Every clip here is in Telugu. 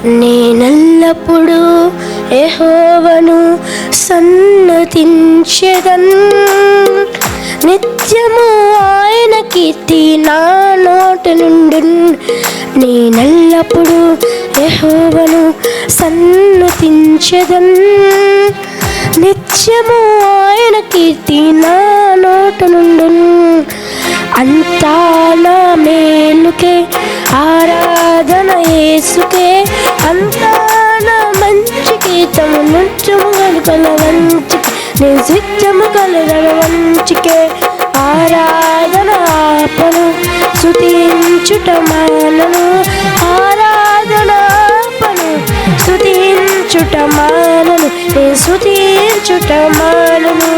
నేనెల్లప్పుడూ యెహోవాను సన్నతించెదన్, నిత్యము ఆయన కీర్తి నా నోట నుండున్. నేనెల్లప్పుడూ యెహోవాను సన్నతించెదన్, నిత్యము ఆయన కీర్తి నా నోట నుండున్. అంతా నా మేలుకే, ఆరాధన యేసుకే, అంతా నా మంచికే, తమ నృత్యము కల వంచికే, నేను సిద్ధము కలగల వంచికే. ఆరాధన ఆపను, స్తుతించుట మానను, ఆరాధన ఆపను, స్తుతించుట మానను, నేను స్తుతించుట మానను.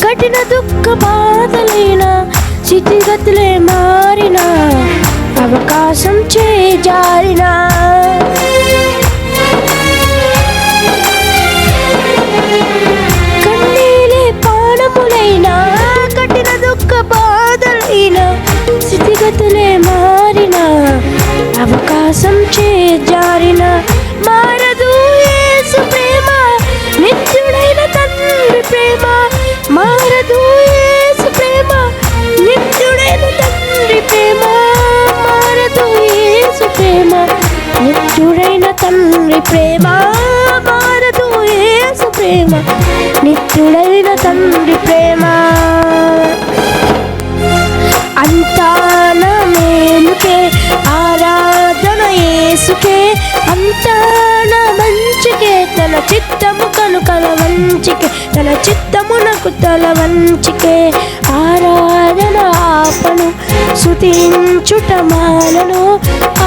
కఠిన దుఃఖ బాధలైన స్థితిగతులే మారిన, అవకాశం చేజారిన, కన్నీలే పానములైన కఠిన దుఃఖ బాధలైన స్థితిగతులే మారిన, అవకాశం చేజారిన, మారదు యేసు ప్రేమ, నిత్యుడైన తండ్రి ప్రేమ, మారదు యేసు ప్రేమ, నిత్యుడైన తండ్రి ప్రేమ, మారదు యేసు ప్రేమ, నిత్యుడైన తండ్రి ప్రేమ, మారదు యేసు ప్రేమ, నిత్యుడైన తండ్రి ప్రేమ. అంతా నా మేలుకే, ఆరాధన యేసుకే, అంతా నా మంచికే, తన చిత్తము కనుకల వంచికే, తన చిత్తమునకు తల వంచికే. ఆరాధన ఆపను, స్తుతించుట మానను,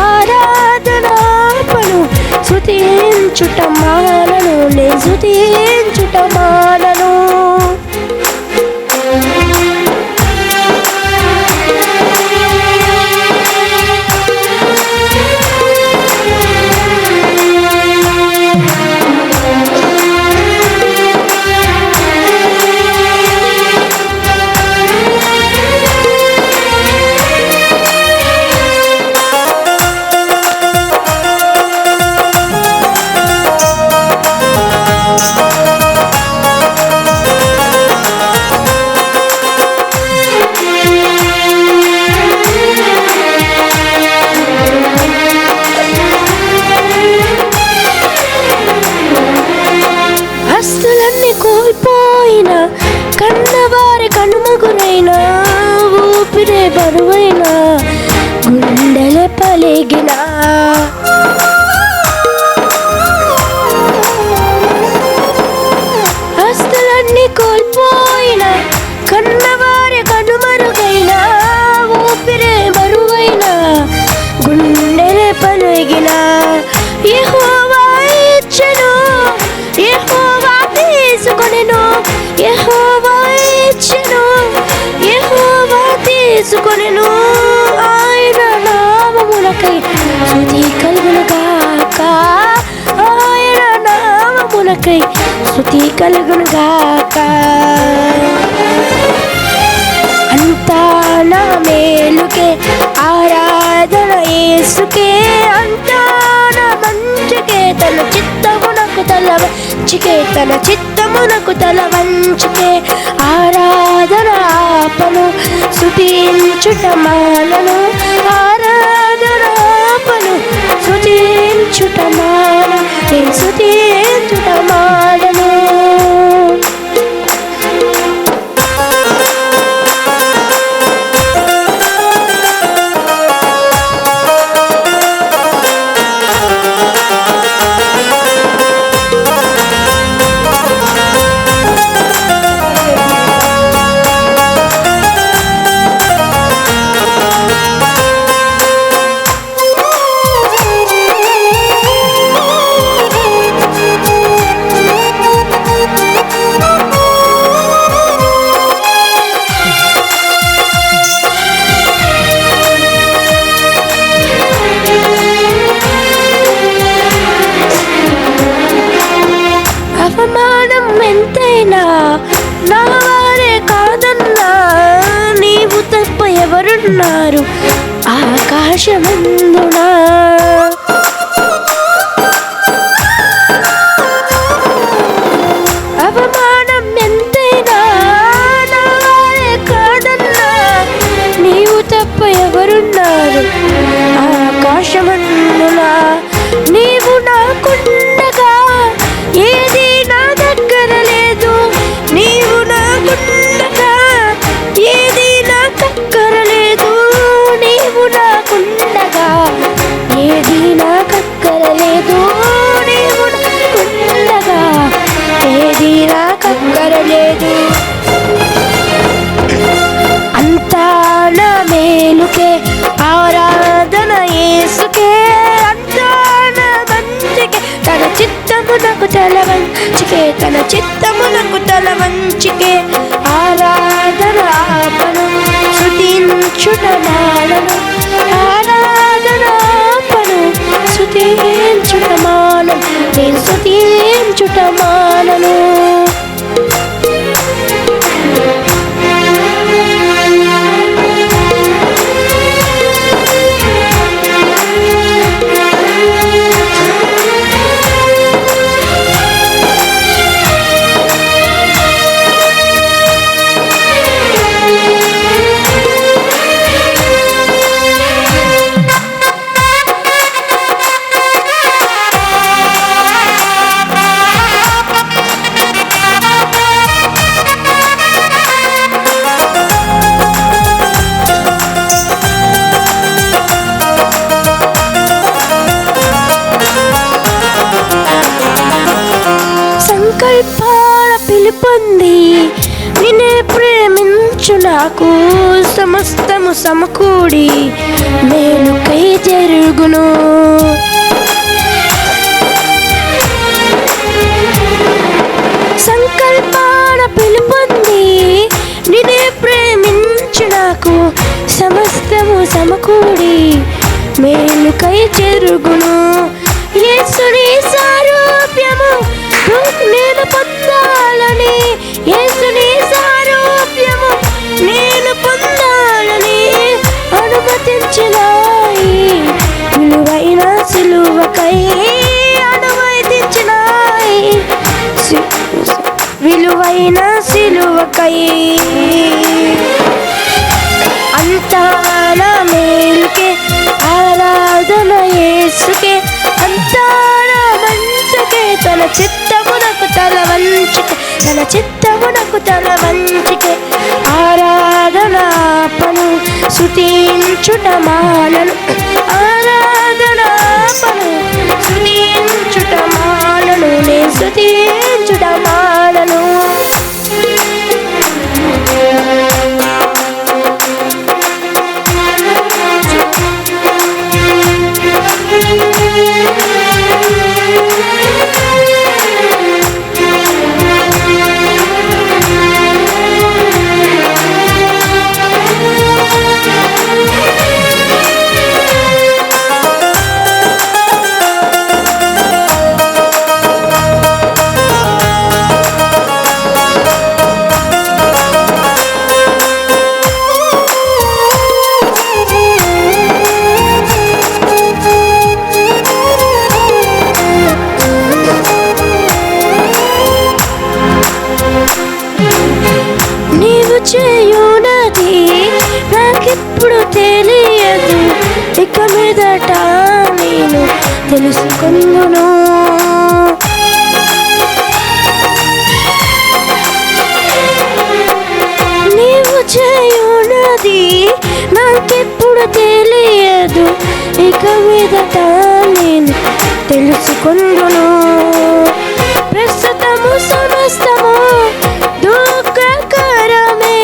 ఆరాధన ఆపను, స్తుతించుట మానను, నే స్తుతించుట మానను. కోల్పోయిన, కన్నవారి కనుమగురైన, ఊపిరే బరువైన, గుండెలే పలిగిన, ఆస్తులన్నీ కోల్పోయిన, కన్నవారి కనుమరుగైన, ఊపిరే బరువైన, గుండెలే పలిగిన, యెహోవా ఇచ్చెను, యెహోవా తీసుకొనెను, యెహోవా ఇచ్చెను, యెహోవా తీసుకొనెను, ఆయన నామమునకై స్తుతి కలుగును గాక, ఆయన నామమునకై స్తుతి కలుగును గాక. అంతా నా మేలుకే, ఆరాధన యేసుకే, అంతా నా మంచికే, తన చిత్తమునకు తల వంచికే, తన చిత్తమునకు తల వంచికే. ఆరాధన ఆపను, స్తుతించుట మానను, ఆరాధన ఆపను, స్తుతించుట మానను, స్తుతించుట మానను. ఎవరున్నారు ఆకాశమందున. అవమానం ఎంతైనా నా వారే కాదన్నా, నీవు తప్ప ఎవరున్నారు ఆకాశమందున. నీవు నాకుండగా ఏది నా దగ్గర లేదు, నీవు నాకుండగా ఏది నా దగ్గర లేదు, నీవు నాకుండగా ఏది నా దగ్గర లేదు, నీవు నాకుండగా ఏది నా దగ్గర లేదు. అంతా నా మేలుకే ఆరాధన యేసుకే, అంతా నా మంచికే తన చిత్తమునకు తల వంచికే, తన చిత్తమునకు తల వంచికే. ఆరాధన ఆపను స్తుతించుట మానను, ఆరాధన ఆపను స్తుతించుట మానను, నేను స్తుతించుట మానను. సంకల్పాల పిలుపొంది నిన్నే ప్రేమించు నాకు, సమస్తము సమకూడి మేలుకై జరుగును. సంకల్పాల పిలుపొంది నిన్నే ప్రేమించు నాకు, సమస్తము సమకూడి మేలుకై జరుగును. యేసుని సారూప్యము నేను పొందాలని, యేసుని సారూప్యము నేను పొందాలని అనుమతించినాయి, విలువైన సిలువకై అనుమతించినాయి, విలువైన సిలువకై. అంతా నా మేలుకే ఆరాధన యేసుకే, అంతా నా మంచికే తన చిత్తమునకు తల వంచికే, తన చిత్తమునకు తల వంచికే. ఆరాధన ఆపను స్తుతించుట మానను, ఆరాధన ఆపను స్తుతించుట మానను, నేను స్తుతించుట మానను. చేయునది నాకిప్పుడు తెలియదు, ఇక మీదట నేను తెలుసుకుందును. నీవు చేయునది నాకిప్పుడు తెలియదు, ఇక మీదట నేను తెలుసుకుందును. ప్రస్తుతము సమస్తము దుఃఖకరమే,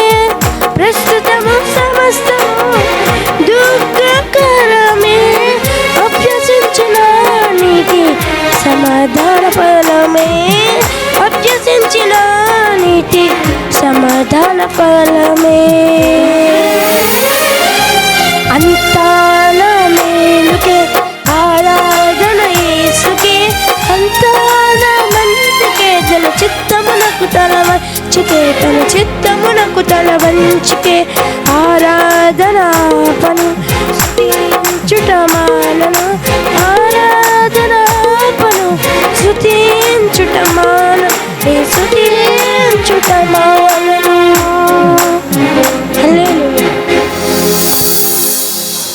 ప్రస్తుతము సమస్తము దుఃఖకరమే, అభ్యసించిన నీతి సమాధాన ఫలమే, అభ్యసించిన నీతి సమాధాన ఫలమే. అంతా నా మేలుకే ఆరాధన యేసుకే, అంతా నా మంచికే తన చిత్తమునకు తల వంచికే, తన చిత్తమునకు తల వంచికే. ఆరాధనాపను స్తుతించుటమానను ఆరాధనాపను స్తుతించుటమానను